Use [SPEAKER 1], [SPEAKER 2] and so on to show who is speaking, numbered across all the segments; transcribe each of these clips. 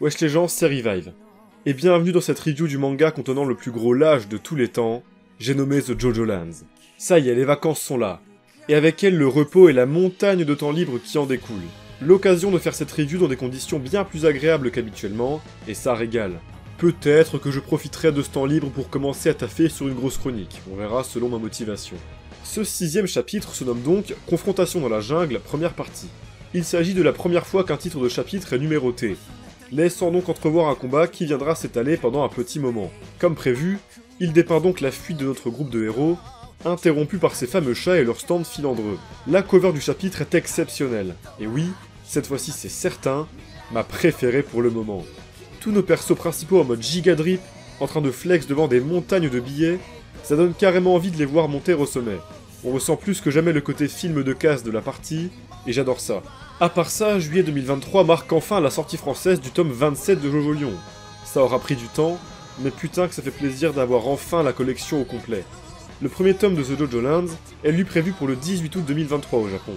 [SPEAKER 1] Wesh les gens, c'est Revive. Et bienvenue dans cette review du manga contenant le plus gros lâche de tous les temps, j'ai nommé The JoJo Lands. Ça y est, les vacances sont là. Et avec elles, le repos et la montagne de temps libre qui en découle. L'occasion de faire cette review dans des conditions bien plus agréables qu'habituellement, et ça régale. Peut-être que je profiterai de ce temps libre pour commencer à taffer sur une grosse chronique, on verra selon ma motivation. Ce 6ème chapitre se nomme donc Confrontation dans la jungle, première partie. Il s'agit de la première fois qu'un titre de chapitre est numéroté, laissant donc entrevoir un combat qui viendra s'étaler pendant un petit moment. Comme prévu, il dépeint donc la fuite de notre groupe de héros, interrompu par ces fameux chats et leur stand filandreux. La cover du chapitre est exceptionnelle, et oui, cette fois-ci c'est certain, ma préférée pour le moment. Tous nos persos principaux en mode giga drip, en train de flex devant des montagnes de billets, ça donne carrément envie de les voir monter au sommet. On ressent plus que jamais le côté film de casse de la partie, et j'adore ça. À part ça, juillet 2023 marque enfin la sortie française du tome 27 de JoJo Lion. Ça aura pris du temps, mais putain que ça fait plaisir d'avoir enfin la collection au complet. Le premier tome de The JoJo Lands est lui prévu pour le 18 août 2023 au Japon.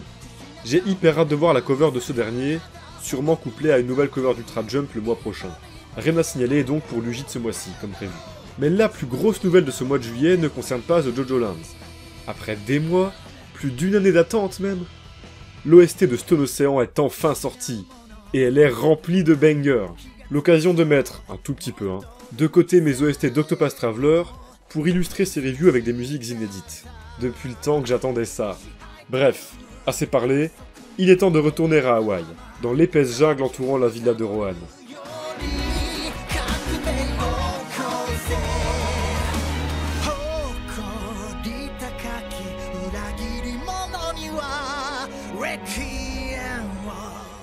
[SPEAKER 1] J'ai hyper hâte de voir la cover de ce dernier, sûrement couplée à une nouvelle cover d'Ultra Jump le mois prochain. Rien à signaler donc pour l'UJ de ce mois-ci, comme prévu. Mais la plus grosse nouvelle de ce mois de juillet ne concerne pas The JoJo Lands. Après des mois, plus d'une année d'attente même, l'OST de Stone Ocean est enfin sortie, et elle est remplie de bangers. L'occasion de mettre, un tout petit peu, de côté mes OST d'Octopath Traveler, pour illustrer ces reviews avec des musiques inédites. Depuis le temps que j'attendais ça. Bref, assez parlé, il est temps de retourner à Hawaï, dans l'épaisse jungle entourant la villa de Rohan.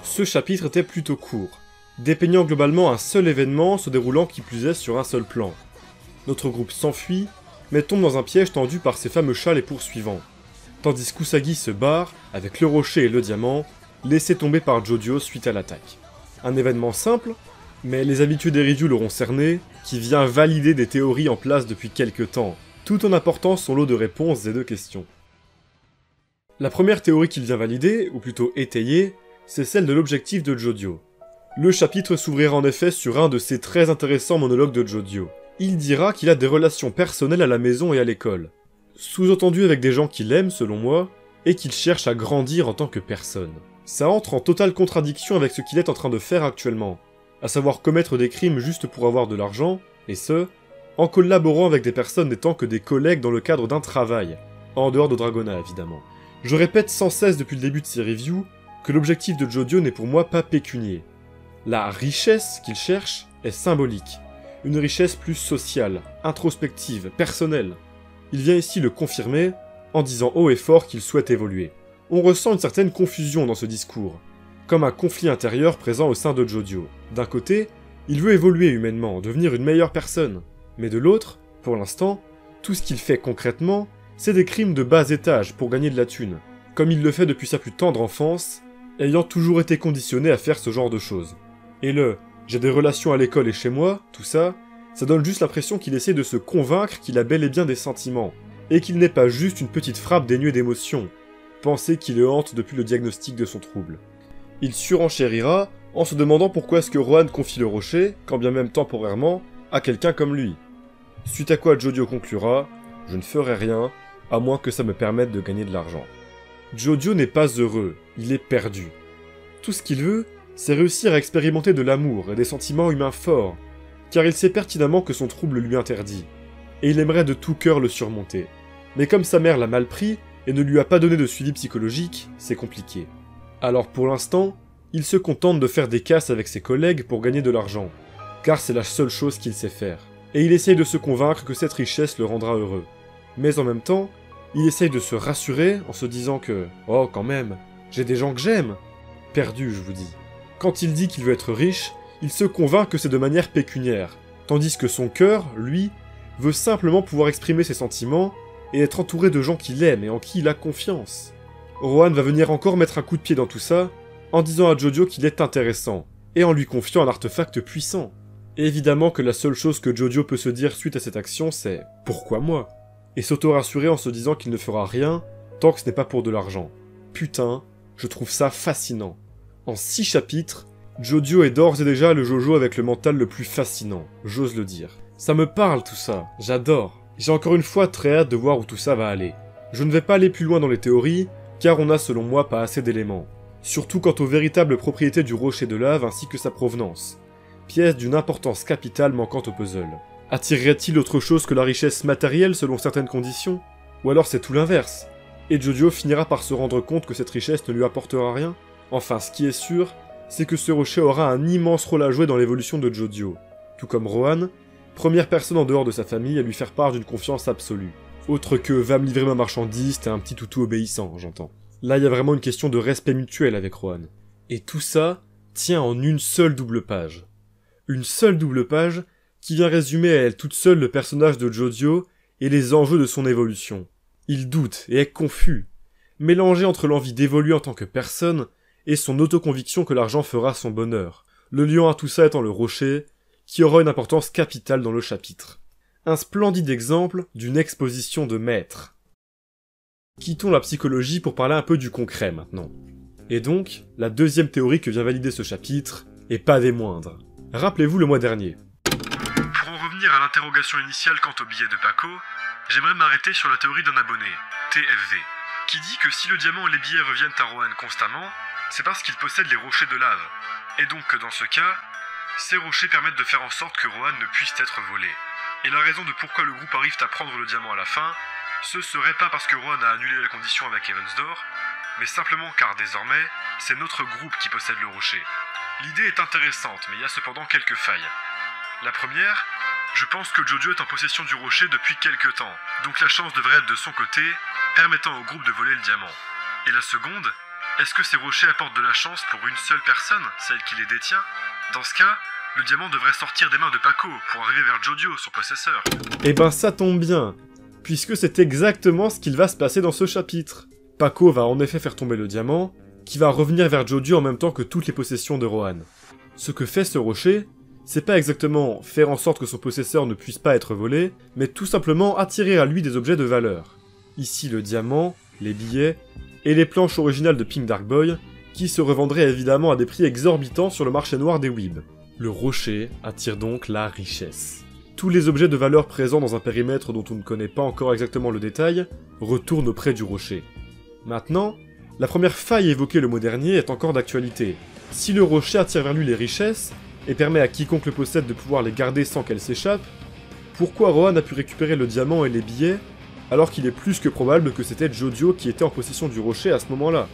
[SPEAKER 1] Ce chapitre était plutôt court, dépeignant globalement un seul événement se déroulant qui plus est sur un seul plan. Notre groupe s'enfuit, mais tombe dans un piège tendu par ces fameux chats les poursuivants, tandis qu'Usagi se barre avec le rocher et le diamant, laissés tomber par Jojo suite à l'attaque. Un événement simple, mais les habitués des reviews l'auront cerné, qui vient valider des théories en place depuis quelques temps, tout en apportant son lot de réponses et de questions. La première théorie qu'il vient valider, ou plutôt étayer, c'est celle de l'objectif de Jojo. Le chapitre s'ouvrira en effet sur un de ces très intéressants monologues de Jojo. Il dira qu'il a des relations personnelles à la maison et à l'école, sous-entendu avec des gens qu'il aime selon moi, et qu'il cherche à grandir en tant que personne. Ça entre en totale contradiction avec ce qu'il est en train de faire actuellement, à savoir commettre des crimes juste pour avoir de l'argent, et ce, en collaborant avec des personnes n'étant que des collègues dans le cadre d'un travail, en dehors de Dragona évidemment. Je répète sans cesse depuis le début de ces reviews, que l'objectif de Jojo n'est pour moi pas pécunier. La richesse qu'il cherche est symbolique, une richesse plus sociale, introspective, personnelle. Il vient ici le confirmer, en disant haut et fort qu'il souhaite évoluer. On ressent une certaine confusion dans ce discours, comme un conflit intérieur présent au sein de Jojo. D'un côté, il veut évoluer humainement, devenir une meilleure personne, mais de l'autre, pour l'instant, tout ce qu'il fait concrètement, c'est des crimes de bas étage pour gagner de la thune, comme il le fait depuis sa plus tendre enfance, ayant toujours été conditionné à faire ce genre de choses. Et j'ai des relations à l'école et chez moi, tout ça, ça donne juste l'impression qu'il essaie de se convaincre qu'il a bel et bien des sentiments, et qu'il n'est pas juste une petite frappe dénuée d'émotions, pensée qui le hante depuis le diagnostic de son trouble. Il surenchérira en se demandant pourquoi est-ce que Rohan confie le rocher, quand bien même temporairement, à quelqu'un comme lui. Suite à quoi Jojo conclura « Je ne ferai rien, à moins que ça me permette de gagner de l'argent ». Jojo n'est pas heureux, il est perdu. Tout ce qu'il veut, c'est réussir à expérimenter de l'amour et des sentiments humains forts, car il sait pertinemment que son trouble lui interdit, et il aimerait de tout cœur le surmonter. Mais comme sa mère l'a mal pris, et ne lui a pas donné de suivi psychologique, c'est compliqué. Alors pour l'instant, il se contente de faire des casses avec ses collègues pour gagner de l'argent, car c'est la seule chose qu'il sait faire. Et il essaye de se convaincre que cette richesse le rendra heureux. Mais en même temps, il essaye de se rassurer en se disant que « Oh, quand même, j'ai des gens que j'aime !» Perdu, je vous dis. Quand il dit qu'il veut être riche, il se convainc que c'est de manière pécuniaire, tandis que son cœur, lui, veut simplement pouvoir exprimer ses sentiments et être entouré de gens qu'il aime et en qui il a confiance. Rohan va venir encore mettre un coup de pied dans tout ça, en disant à Jojo qu'il est intéressant, et en lui confiant un artefact puissant. Et évidemment que la seule chose que Jojo peut se dire suite à cette action, c'est « Pourquoi moi ?» et s'auto-rassurer en se disant qu'il ne fera rien tant que ce n'est pas pour de l'argent. Putain, je trouve ça fascinant. En 6 chapitres, Jojo est d'ores et déjà le Jojo avec le mental le plus fascinant, j'ose le dire. Ça me parle tout ça, j'adore. J'ai encore une fois très hâte de voir où tout ça va aller. Je ne vais pas aller plus loin dans les théories, car on n'a selon moi pas assez d'éléments. Surtout quant aux véritables propriétés du rocher de lave ainsi que sa provenance. Pièce d'une importance capitale manquant au puzzle. Attirerait-il autre chose que la richesse matérielle selon certaines conditions? Ou alors c'est tout l'inverse? Et Jojo finira par se rendre compte que cette richesse ne lui apportera rien? Enfin, ce qui est sûr, c'est que ce rocher aura un immense rôle à jouer dans l'évolution de Jojo. Tout comme Rohan, première personne en dehors de sa famille à lui faire part d'une confiance absolue. Autre que « va me livrer ma marchandise, t'es un petit toutou obéissant », j'entends. Là, il y a vraiment une question de respect mutuel avec Rohan. Et tout ça tient en une seule double page. Une seule double page qui vient résumer à elle toute seule le personnage de Jojo et les enjeux de son évolution. Il doute et est confus, mélangé entre l'envie d'évoluer en tant que personne et son autoconviction que l'argent fera son bonheur, le lion à tout ça étant le rocher, qui aura une importance capitale dans le chapitre. Un splendide exemple d'une exposition de maître. Quittons la psychologie pour parler un peu du concret maintenant. Et donc, la deuxième théorie que vient valider ce chapitre, et pas des moindres. Rappelez-vous le mois dernier.
[SPEAKER 2] Pour en revenir à l'interrogation initiale quant au billet de Paco, j'aimerais m'arrêter sur la théorie d'un abonné, TFV, qui dit que si le diamant et les billets reviennent à Rohan constamment, c'est parce qu'il possède les rochers de lave, et donc que dans ce cas, ces rochers permettent de faire en sorte que Rohan ne puisse être volé. Et la raison de pourquoi le groupe arrive à prendre le diamant à la fin, ce serait pas parce que Rohan a annulé la condition avec Evansdor, mais simplement car désormais, c'est notre groupe qui possède le rocher. L'idée est intéressante, mais il y a cependant quelques failles. La première, je pense que Jojo est en possession du rocher depuis quelque temps, donc la chance devrait être de son côté, permettant au groupe de voler le diamant. Et la seconde, est-ce que ces rochers apportent de la chance pour une seule personne, celle qui les détient? Dans ce cas, le diamant devrait sortir des mains de Paco pour arriver vers Jojo, son possesseur.
[SPEAKER 1] Eh ben ça tombe bien, puisque c'est exactement ce qu'il va se passer dans ce chapitre. Paco va en effet faire tomber le diamant, qui va revenir vers Jojo en même temps que toutes les possessions de Rohan. Ce que fait ce rocher, c'est pas exactement faire en sorte que son possesseur ne puisse pas être volé, mais tout simplement attirer à lui des objets de valeur. Ici le diamant, les billets, et les planches originales de Pink Dark Boy, qui se revendraient évidemment à des prix exorbitants sur le marché noir des weebs. Le rocher attire donc la richesse. Tous les objets de valeur présents dans un périmètre dont on ne connaît pas encore exactement le détail retournent auprès du rocher. Maintenant, la première faille évoquée le mois dernier est encore d'actualité. Si le rocher attire vers lui les richesses, et permet à quiconque le possède de pouvoir les garder sans qu'elles s'échappent, pourquoi Rohan a pu récupérer le diamant et les billets, alors qu'il est plus que probable que c'était Jojo qui était en possession du rocher à ce moment-là?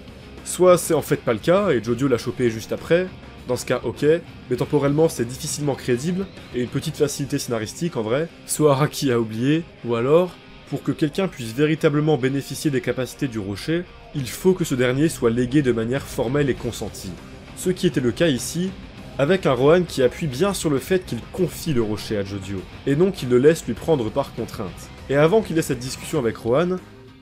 [SPEAKER 1] Soit c'est en fait pas le cas, et Jojo l'a chopé juste après, dans ce cas ok, mais temporellement c'est difficilement crédible, et une petite facilité scénaristique en vrai, soit Araki a oublié, ou alors, pour que quelqu'un puisse véritablement bénéficier des capacités du rocher, il faut que ce dernier soit légué de manière formelle et consentie. Ce qui était le cas ici, avec un Rohan qui appuie bien sur le fait qu'il confie le rocher à Jojo, et non qu'il le laisse lui prendre par contrainte. Et avant qu'il ait cette discussion avec Rohan,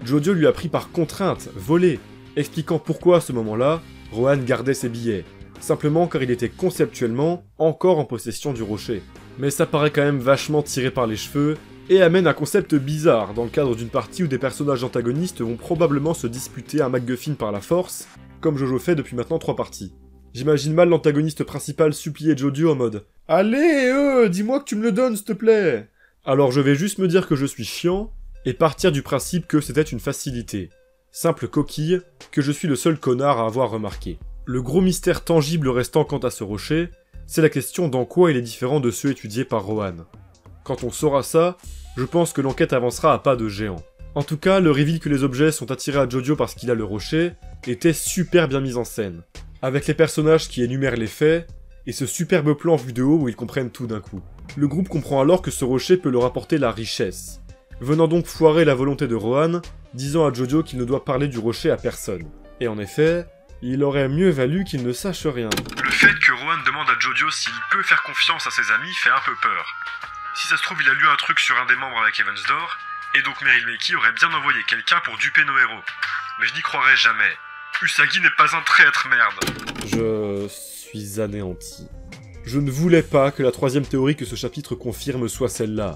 [SPEAKER 1] Jojo lui a pris par contrainte, volé, expliquant pourquoi à ce moment-là, Rohan gardait ses billets, simplement car il était conceptuellement encore en possession du rocher. Mais ça paraît quand même vachement tiré par les cheveux, et amène un concept bizarre dans le cadre d'une partie où des personnages antagonistes vont probablement se disputer un MacGuffin par la force, comme Jojo fait depuis maintenant 3 parties. J'imagine mal l'antagoniste principal supplier Jojo en mode « Allez, dis-moi que tu me le donnes, s'il te plaît !» Alors je vais juste me dire que je suis chiant, et partir du principe que c'était une facilité. Simple coquille, que je suis le seul connard à avoir remarqué. Le gros mystère tangible restant quant à ce rocher, c'est la question d'en quoi il est différent de ceux étudiés par Rohan. Quand on saura ça, je pense que l'enquête avancera à pas de géant. En tout cas, le reveal que les objets sont attirés à Jojo parce qu'il a le rocher était super bien mis en scène, avec les personnages qui énumèrent les faits, et ce superbe plan vu de haut où ils comprennent tout d'un coup. Le groupe comprend alors que ce rocher peut leur apporter la richesse, venant donc foirer la volonté de Rohan, disant à Jojo qu'il ne doit parler du rocher à personne. Et en effet, il aurait mieux valu qu'il ne sache rien.
[SPEAKER 2] Le fait que Rohan demande à Jojo s'il peut faire confiance à ses amis fait un peu peur. Si ça se trouve, il a lu un truc sur un des membres avec Evansdor, et donc Meryl Makey aurait bien envoyé quelqu'un pour duper nos héros. Mais je n'y croirais jamais. Usagi n'est pas un traître, merde.
[SPEAKER 1] Je suis anéanti. Je ne voulais pas que la troisième théorie que ce chapitre confirme soit celle-là.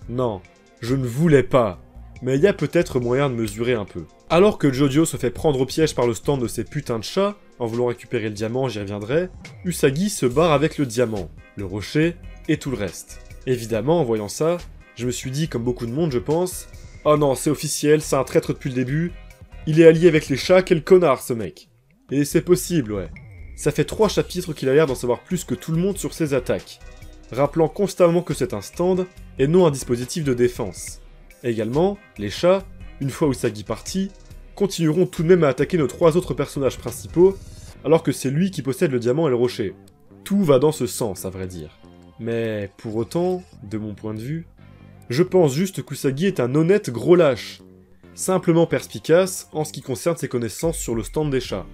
[SPEAKER 1] Non, je ne voulais pas. Mais il y a peut-être moyen de mesurer un peu. Alors que Jojo se fait prendre au piège par le stand de ces putains de chats, en voulant récupérer le diamant, j'y reviendrai, Usagi se barre avec le diamant, le rocher et tout le reste. Évidemment, en voyant ça, je me suis dit, comme beaucoup de monde je pense, « Oh non, c'est officiel, c'est un traître depuis le début, il est allié avec les chats, quel connard ce mec !» Et c'est possible, ouais. Ça fait 3 chapitres qu'il a l'air d'en savoir plus que tout le monde sur ses attaques, rappelant constamment que c'est un stand et non un dispositif de défense. Également, les chats, une fois Usagi parti, continueront tout de même à attaquer nos 3 autres personnages principaux, alors que c'est lui qui possède le diamant et le rocher. Tout va dans ce sens, à vrai dire. Mais pour autant, de mon point de vue, je pense juste qu'Usagi est un honnête gros lâche, simplement perspicace en ce qui concerne ses connaissances sur le stand des chats.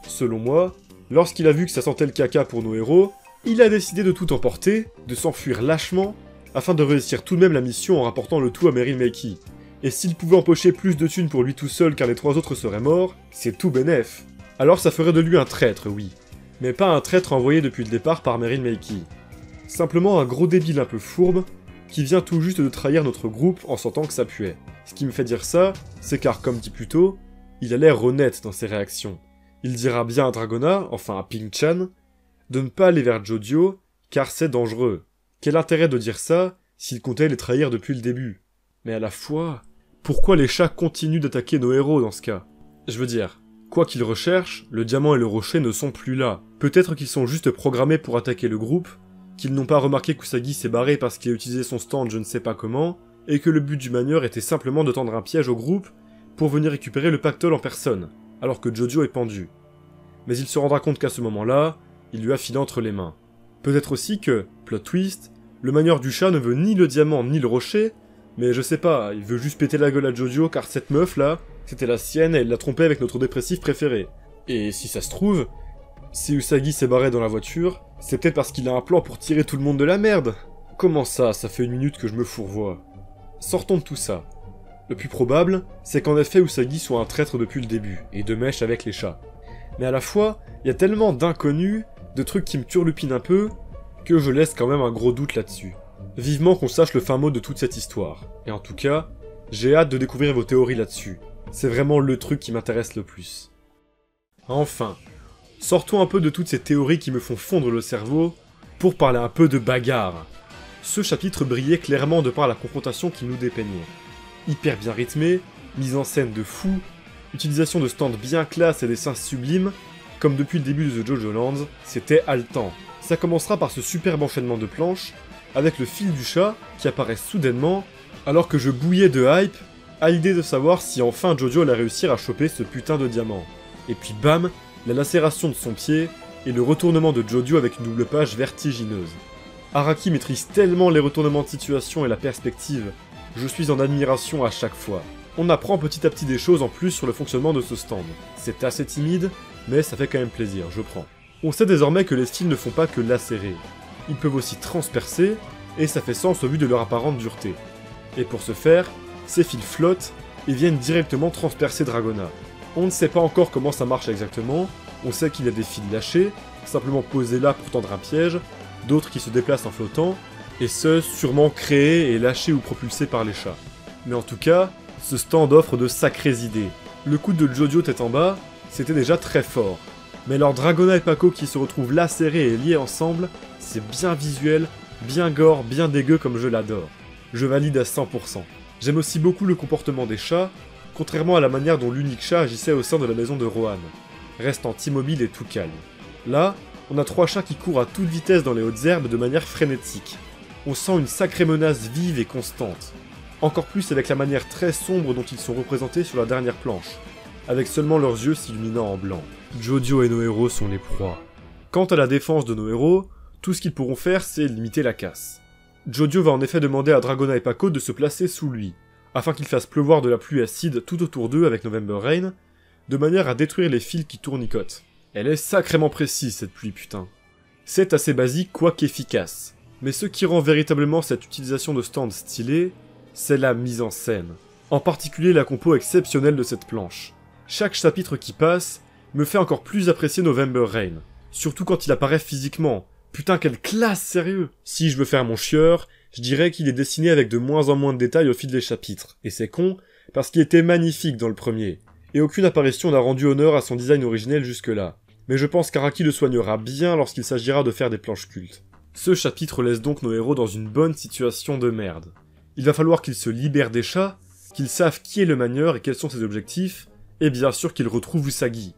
[SPEAKER 1] Selon moi, lorsqu'il a vu que ça sentait le caca pour nos héros, il a décidé de tout emporter, de s'enfuir lâchement, afin de réussir tout de même la mission en rapportant le tout à Merin Meiki. Et s'il pouvait empocher plus de thunes pour lui tout seul car les 3 autres seraient morts, c'est tout bénef. Alors ça ferait de lui un traître, oui. Mais pas un traître envoyé depuis le départ par Merin Meiki. Simplement un gros débile un peu fourbe, qui vient tout juste de trahir notre groupe en sentant que ça puait. Ce qui me fait dire ça, c'est car, comme dit plus tôt, il a l'air honnête dans ses réactions. Il dira bien à Dragona, enfin à Ping-chan, de ne pas aller vers Jojo, car c'est dangereux. Quel intérêt de dire ça, s'il comptait les trahir depuis le début? Mais à la fois, pourquoi les chats continuent d'attaquer nos héros dans ce cas? Je veux dire, quoi qu'ils recherchent, le diamant et le rocher ne sont plus là. Peut-être qu'ils sont juste programmés pour attaquer le groupe, qu'ils n'ont pas remarqué qu'Usagi s'est barré parce qu'il a utilisé son stand je ne sais pas comment, et que le but du manieur était simplement de tendre un piège au groupe pour venir récupérer le pactole en personne, alors que Jojo est pendu. Mais il se rendra compte qu'à ce moment-là, il lui a filé entre les mains. Peut-être aussi que, plot twist, le manieur du chat ne veut ni le diamant ni le rocher, mais je sais pas, il veut juste péter la gueule à Jojo car cette meuf là, c'était la sienne et elle l'a trompée avec notre dépressif préféré. Et si ça se trouve, si Usagi s'est barré dans la voiture, c'est peut-être parce qu'il a un plan pour tirer tout le monde de la merde. Comment ça fait 1 minute que je me fourvoie. Sortons de tout ça. Le plus probable, c'est qu'en effet Usagi soit un traître depuis le début, et de mèche avec les chats. Mais à la fois, il y a tellement d'inconnus, de trucs qui me turlupinent un peu, que je laisse quand même un gros doute là-dessus. Vivement qu'on sache le fin mot de toute cette histoire. Et en tout cas, j'ai hâte de découvrir vos théories là-dessus. C'est vraiment le truc qui m'intéresse le plus. Enfin, sortons un peu de toutes ces théories qui me font fondre le cerveau, pour parler un peu de bagarre. Ce chapitre brillait clairement de par la confrontation qui nous dépeignait. Hyper bien rythmé, mise en scène de fou, utilisation de stands bien classe et dessins sublimes, comme depuis le début de The Jojo Lands, c'était haletant. Ça commencera par ce superbe enchaînement de planches, avec le fil du chat qui apparaît soudainement, alors que je bouillais de hype, à l'idée de savoir si enfin Jojo allait réussir à choper ce putain de diamant. Et puis bam, la lacération de son pied, et le retournement de Jojo avec une double page vertigineuse. Araki maîtrise tellement les retournements de situation et la perspective, je suis en admiration à chaque fois. On apprend petit à petit des choses en plus sur le fonctionnement de ce stand. C'est assez timide, mais ça fait quand même plaisir, je prends. On sait désormais que les styles ne font pas que lacérer. Ils peuvent aussi transpercer, et ça fait sens au vu de leur apparente dureté. Et pour ce faire, ces fils flottent et viennent directement transpercer Dragona. On ne sait pas encore comment ça marche exactement, on sait qu'il y a des fils lâchés, simplement posés là pour tendre un piège, d'autres qui se déplacent en flottant, et ce, sûrement créés et lâchés ou propulsés par les chats. Mais en tout cas, ce stand offre de sacrées idées. Le coup de Jojo tête en bas, c'était déjà très fort. Mais alors Dragona et Paco qui se retrouvent lacérés et liés ensemble, c'est bien visuel, bien gore, bien dégueu comme je l'adore. Je valide à 100%. J'aime aussi beaucoup le comportement des chats, contrairement à la manière dont l'unique chat agissait au sein de la maison de Rohan, restant immobile et tout calme. Là, on a 3 chats qui courent à toute vitesse dans les hautes herbes de manière frénétique. On sent une sacrée menace vive et constante. Encore plus avec la manière très sombre dont ils sont représentés sur la dernière planche, avec seulement leurs yeux s'illuminant en blanc. Jojo et nos héros sont les proies. Quant à la défense de nos héros, tout ce qu'ils pourront faire c'est limiter la casse. Jojo va en effet demander à Dragona et Paco de se placer sous lui, afin qu'ils fassent pleuvoir de la pluie acide tout autour d'eux avec November Rain, de manière à détruire les fils qui tournicotent. Elle est sacrément précise cette pluie putain. C'est assez basique quoique efficace. Mais ce qui rend véritablement cette utilisation de stand stylée, c'est la mise en scène. En particulier la compo exceptionnelle de cette planche. Chaque chapitre qui passe me fait encore plus apprécier November Rain. Surtout quand il apparaît physiquement. Putain quelle classe, sérieux! Si je veux faire mon chieur, je dirais qu'il est dessiné avec de moins en moins de détails au fil des chapitres. Et c'est con, parce qu'il était magnifique dans le premier. Et aucune apparition n'a rendu honneur à son design originel jusque-là. mais je pense qu'Araki le soignera bien lorsqu'il s'agira de faire des planches cultes. Ce chapitre laisse donc nos héros dans une bonne situation de merde. Il va falloir qu'ils se libèrent des chats, qu'ils savent qui est le manieur et quels sont ses objectifs, et bien sûr qu'ils retrouvent Usagi.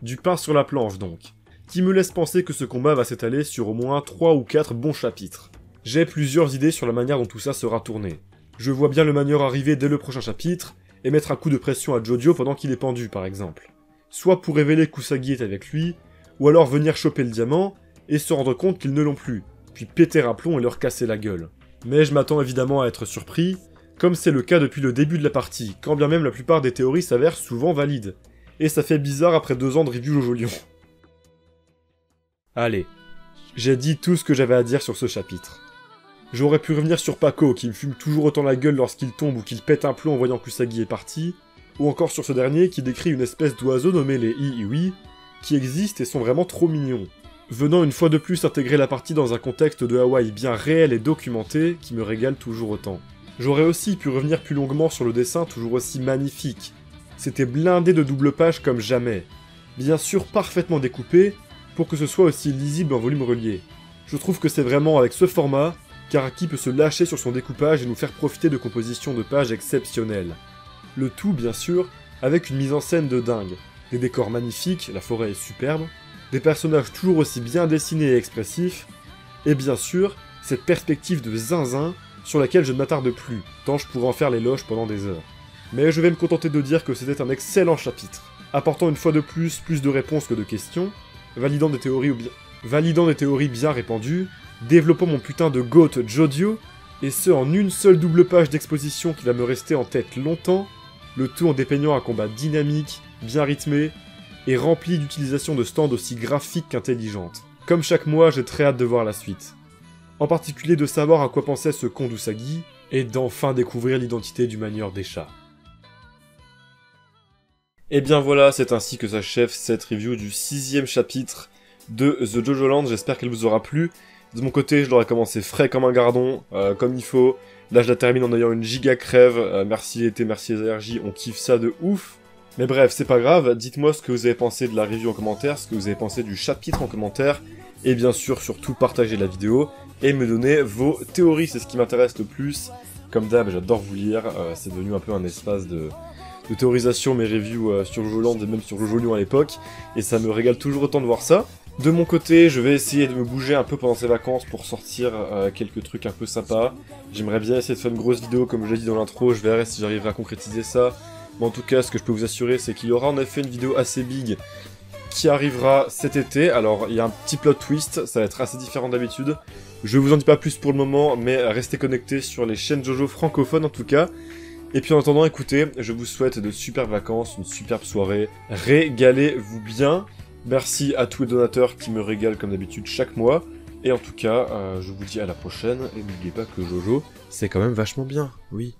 [SPEAKER 1] Du pain sur la planche donc, qui me laisse penser que ce combat va s'étaler sur au moins 3 ou 4 bons chapitres. J'ai plusieurs idées sur la manière dont tout ça sera tourné. Je vois bien le manieur arriver dès le prochain chapitre, et mettre un coup de pression à Jojo pendant qu'il est pendu par exemple. Soit pour révéler qu'Usagi est avec lui, ou alors venir choper le diamant, et se rendre compte qu'ils ne l'ont plus, puis péter un plomb et leur casser la gueule. Mais je m'attends évidemment à être surpris, comme c'est le cas depuis le début de la partie, quand bien même la plupart des théories s'avèrent souvent valides. Et ça fait bizarre après 2 ans de review Jojo Lion. Allez, j'ai dit tout ce que j'avais à dire sur ce chapitre. J'aurais pu revenir sur Pako, qui me fume toujours autant la gueule lorsqu'il tombe ou qu'il pète un plomb en voyant qu'Usagi est parti, ou encore sur ce dernier qui décrit une espèce d'oiseau nommé les Iiwi, qui existent et sont vraiment trop mignons. Venant une fois de plus intégrer la partie dans un contexte de Hawaï bien réel et documenté, qui me régale toujours autant. J'aurais aussi pu revenir plus longuement sur le dessin toujours aussi magnifique. C'était blindé de double page comme jamais. Bien sûr parfaitement découpé, pour que ce soit aussi lisible en volume relié. Je trouve que c'est vraiment avec ce format qu'Araki peut se lâcher sur son découpage et nous faire profiter de compositions de pages exceptionnelles. Le tout, bien sûr, avec une mise en scène de dingue. Des décors magnifiques, la forêt est superbe, des personnages toujours aussi bien dessinés et expressifs, et bien sûr, cette perspective de zinzin sur laquelle je ne m'attarde plus, tant je pourrais en faire l'éloge pendant des heures. Mais je vais me contenter de dire que c'était un excellent chapitre, apportant une fois de plus de réponses que de questions, validant des théories bien répandues, développant mon putain de GOAT Jodio, et ce en une seule double page d'exposition qui va me rester en tête longtemps, le tout en dépeignant un combat dynamique, bien rythmé, et rempli d'utilisation de stands aussi graphiques qu'intelligentes. Comme chaque mois, j'ai très hâte de voir la suite. En particulier de savoir à quoi pensait ce con d'Usagi, et d'enfin découvrir l'identité du manieur des chats. Et bien voilà, c'est ainsi que s'achève cette review du 6ème chapitre de The Jojo Land, j'espère qu'elle vous aura plu. De mon côté, je l'aurais commencé frais comme un gardon, comme il faut. Là, je la termine en ayant une giga crève. Merci l'été, merci les ARJ, on kiffe ça de ouf. Mais bref, c'est pas grave, dites-moi ce que vous avez pensé de la review en commentaire, ce que vous avez pensé du chapitre en commentaire, et bien sûr, surtout, partagez la vidéo, et me donnez vos théories, c'est ce qui m'intéresse le plus. Comme d'hab, j'adore vous lire, c'est devenu un peu un espace de théorisation, mes reviews sur Jojo Land et même sur Jojo Lion à l'époque, et ça me régale toujours autant de voir ça. De mon côté, je vais essayer de me bouger un peu pendant ces vacances pour sortir quelques trucs un peu sympas. J'aimerais bien essayer de faire une grosse vidéo comme je l'ai dit dans l'intro, je verrai si j'arriverai à concrétiser ça. Mais en tout cas, ce que je peux vous assurer, c'est qu'il y aura en effet une vidéo assez big qui arrivera cet été. Alors, il y a un petit plot twist, ça va être assez différent d'habitude. Je vous en dis pas plus pour le moment, mais restez connectés sur les chaînes Jojo francophones en tout cas. Et puis en attendant, écoutez, je vous souhaite de superbes vacances, une superbe soirée. Régalez-vous bien. Merci à tous les donateurs qui me régalent comme d'habitude chaque mois. Et en tout cas, je vous dis à la prochaine. Et n'oubliez pas que Jojo, c'est quand même vachement bien, oui.